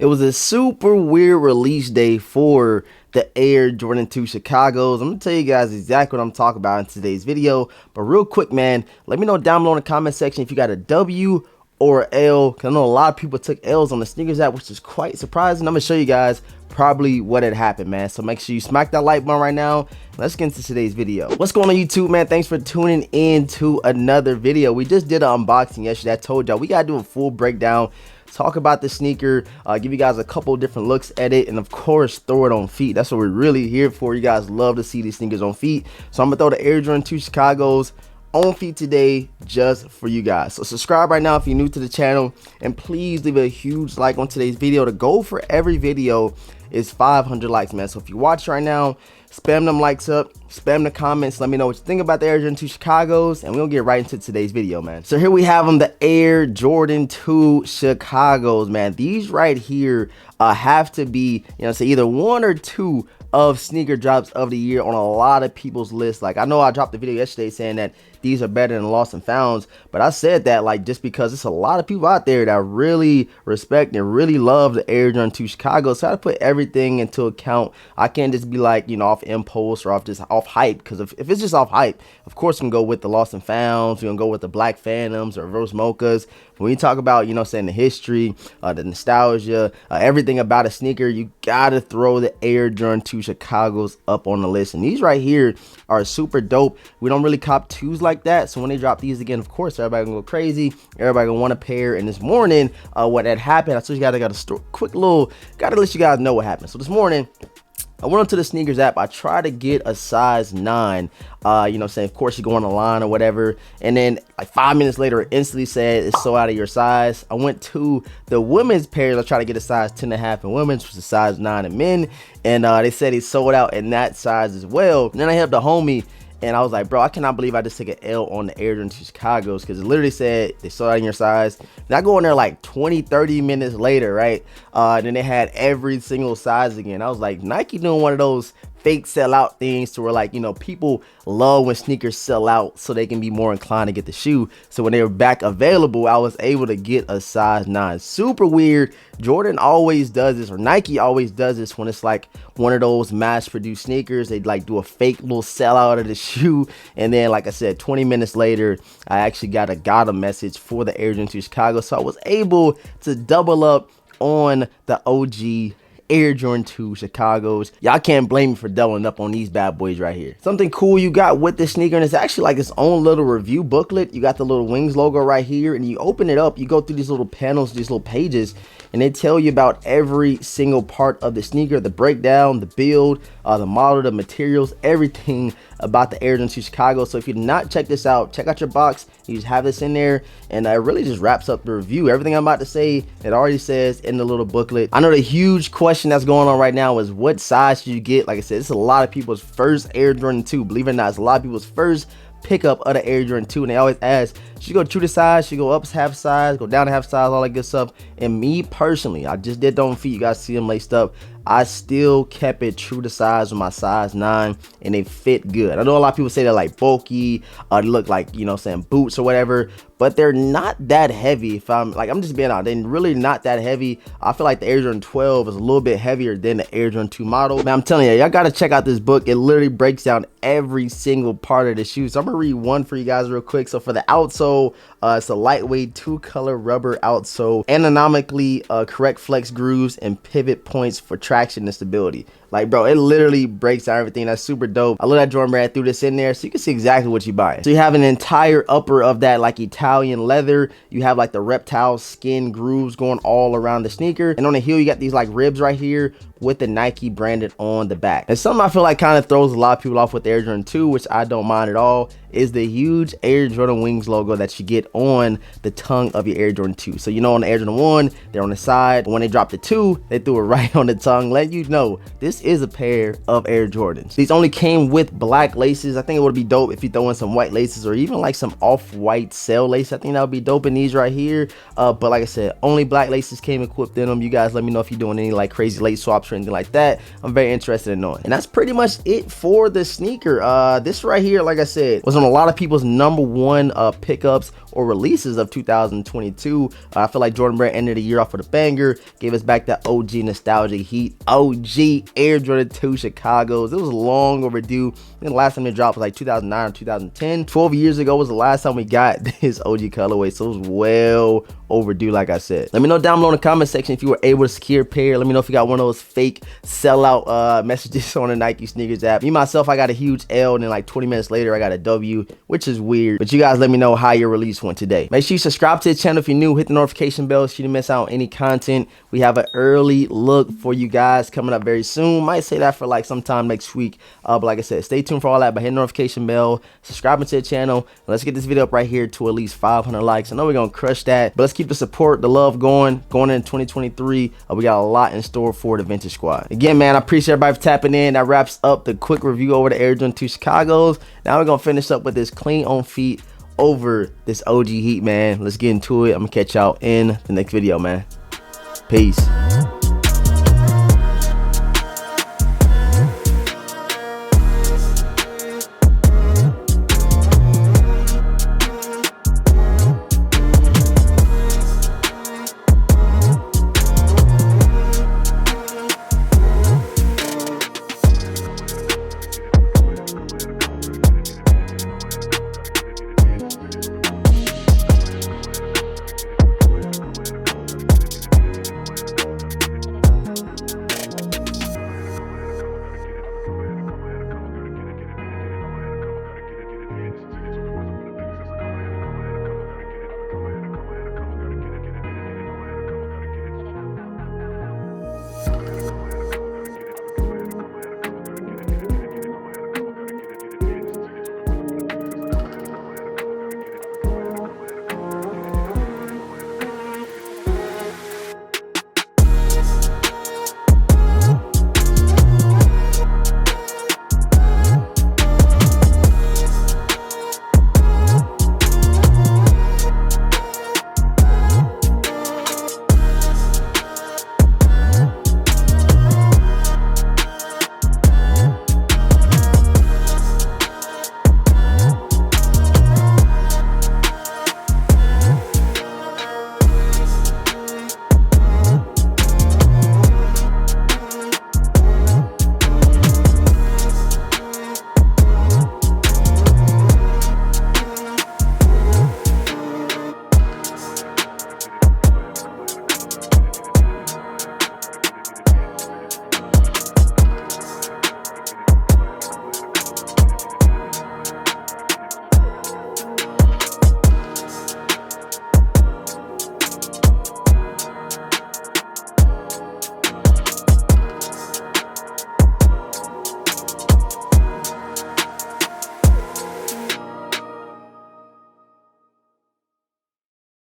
It was a super weird release day for the Air Jordan 2 Chicago's. I'm gonna tell you guys exactly what I'm talking about in today's video. But real quick, man, let me know down below in the comment section if you got a W or a L, because I know a lot of people took L's on the sneakers app, which is quite surprising. I'm gonna show you guys probably what had happened, man. So make sure you smack that like button right now. Let's get into today's video. What's going on, YouTube, man? Thanks for tuning in to another video. We just did an unboxing yesterday. I told y'all we gotta do a full breakdown, talk about the sneaker, give you guys a couple different looks at it, and of course throw it on feet. That's what we're really here for. You guys love to see these sneakers on feet, so I'm gonna throw the Air Jordan 2 Chicago's on feet today just for you guys. So subscribe right now if you're new to the channel, and please leave a huge like on today's video. The goal for every video is 500 likes, man. So if you watch right now, spam them likes up, spam the comments, let me know what you think about the Air Jordan 2 Chicago's, and we'll get right into today's video, man. So here we have them, the Air Jordan 2 Chicago's, man. These right here have to be, say either one or two of sneaker drops of the year on a lot of people's list. Like, I know I dropped the video yesterday saying that these are better than Lost and Founds, but I said that like just because it's a lot of people out there that really respect and really love the Air Jordan 2 Chicago, so I put everything into account. I can't just be like, off impulse or off hype, because if it's just off hype, of course we can go with the Lost and Founds, we're gonna go with the Black Phantoms or Reverse Mochas. When you talk about, saying the history, the nostalgia, everything about a sneaker, you gotta throw the Air Jordan 2 Chicago's up on the list. And these right here are super dope. We don't really cop twos like that, so when they drop these again, of course everybody gonna go crazy, everybody gonna want a pair. And this morning, what had happened, I told you guys, I got a quick little, gotta let you guys know what happened. So this morning I went onto the sneakers app. I tried to get a size 9, saying of course you go on the line or whatever, and then like 5 minutes later it instantly said it's sold out of your size. I went to the women's pairs. I tried to get a size 10.5 in women's, which is a size 9 in men, and they said it's sold out in that size as well. And then I hit up the homie, and I was like, bro, I cannot believe I just took an L on the Air Jordan 2 Chicago's, because it literally said they sold out in your size. And I go in there like 20-30 minutes later, right? Then they had every single size again. I was like, Nike doing one of those fake sellout things to where, like, people love when sneakers sell out so they can be more inclined to get the shoe. So when they were back available, I was able to get a size 9. Super weird. Jordan always does this, or Nike always does this, when it's like one of those mass produced sneakers. They like do a fake little sellout of the shoe, and then like I said, 20 minutes later I actually got a message for the Air Jordan 2 Chicago. So I was able to double up on the OG Air Jordan 2 Chicago's. Y'all can't blame me for doubling up on these bad boys right here. Something cool you got with this sneaker, and it's actually like its own little review booklet. You got the little Wings logo right here, and you open it up, you go through these little panels, these little pages, and they tell you about every single part of the sneaker, the breakdown, the build, the model, the materials, everything about the Air Jordan 2 Chicago. So if you did not check this out, check out your box. You just have this in there, and it really just wraps up the review. Everything I'm about to say, it already says in the little booklet. I know the huge question that's going on right now is what size should you get? Like I said, it's a lot of people's first Air Jordan 2. Believe it or not, it's a lot of people's first pickup of the Air Jordan 2, and they always ask, should you go true to size, should you go up half size, go down to half size, all that good stuff. And me personally, I just did on feet. You guys see them laced up. I still kept it true to size with my size 9, and they fit good. I know a lot of people say they're like bulky, they look like, saying boots or whatever, but they're not that heavy. If I'm just being honest, they're really not that heavy. I feel like the Air Jordan 12 is a little bit heavier than the Air Jordan 2 model. Man, I'm telling you, y'all gotta check out this book. It literally breaks down every single part of the shoe. So I'm gonna read one for you guys real quick. So for the outsole, it's a lightweight 2-color rubber outsole, anatomically correct flex grooves and pivot points for traction and stability. Like, bro, it literally breaks down everything. That's super dope. I love that Jordan brand threw this in there so you can see exactly what you're buying. So you have an entire upper of that like Italian leather. You have like the reptile skin grooves going all around the sneaker, and on the heel you got these like ribs right here with the Nike branded on the back. And something I feel like kind of throws a lot of people off with the Air Jordan 2, which I don't mind at all, is the huge Air Jordan Wings logo that you get on the tongue of your Air Jordan 2. So on the Air Jordan 1, they're on the side, but when they dropped the 2, they threw it right on the tongue. tongue, letting you know this is a pair of Air Jordans. These only came with black laces. I think it would be dope if you throw in some white laces or even like some off-white sail lace. I think that would be dope in these right here. But like I said, only black laces came equipped in them. You guys let me know if you're doing any like crazy lace swaps or anything like that. I'm very interested in knowing. And that's pretty much it for the sneaker. This right here, like I said, was on a lot of people's #1 pickups or releases of 2022. I feel like Jordan Brand ended the year off with a banger, gave us back that OG nostalgia heat. OG Air Jordan 2 Chicago's. It was long overdue. I think the last time it dropped was like 2009 or 2010. 12 years ago was the last time we got this OG colorway, so it was well overdue, like I said. Let me know down below in the comment section if you were able to secure a pair. Let me know if you got one of those fake sellout messages on the Nike sneakers app. Me myself, I got a huge L, and then like 20 minutes later I got a W, which is weird. But you guys let me know how your release went today. Make sure you subscribe to the channel if you're new. Hit the notification bell so you don't miss out on any content. We have an early look for you guys coming up very soon. Might say that for like sometime next week. But like I said, stay tuned for all that. But hit the notification bell, subscribing to the channel, and let's get this video up right here to at least 500 likes. I know we're gonna crush that, but let's keep the support, the love going into 2023. We got a lot in store for the Vintage Squad. Again, man, I appreciate everybody for tapping in. That wraps up the quick review over the Air Jordan 2 Chicago's. Now we're gonna finish up with this clean on feet over this OG heat, man. Let's get into it. I'm gonna catch y'all in the next video, man. Peace.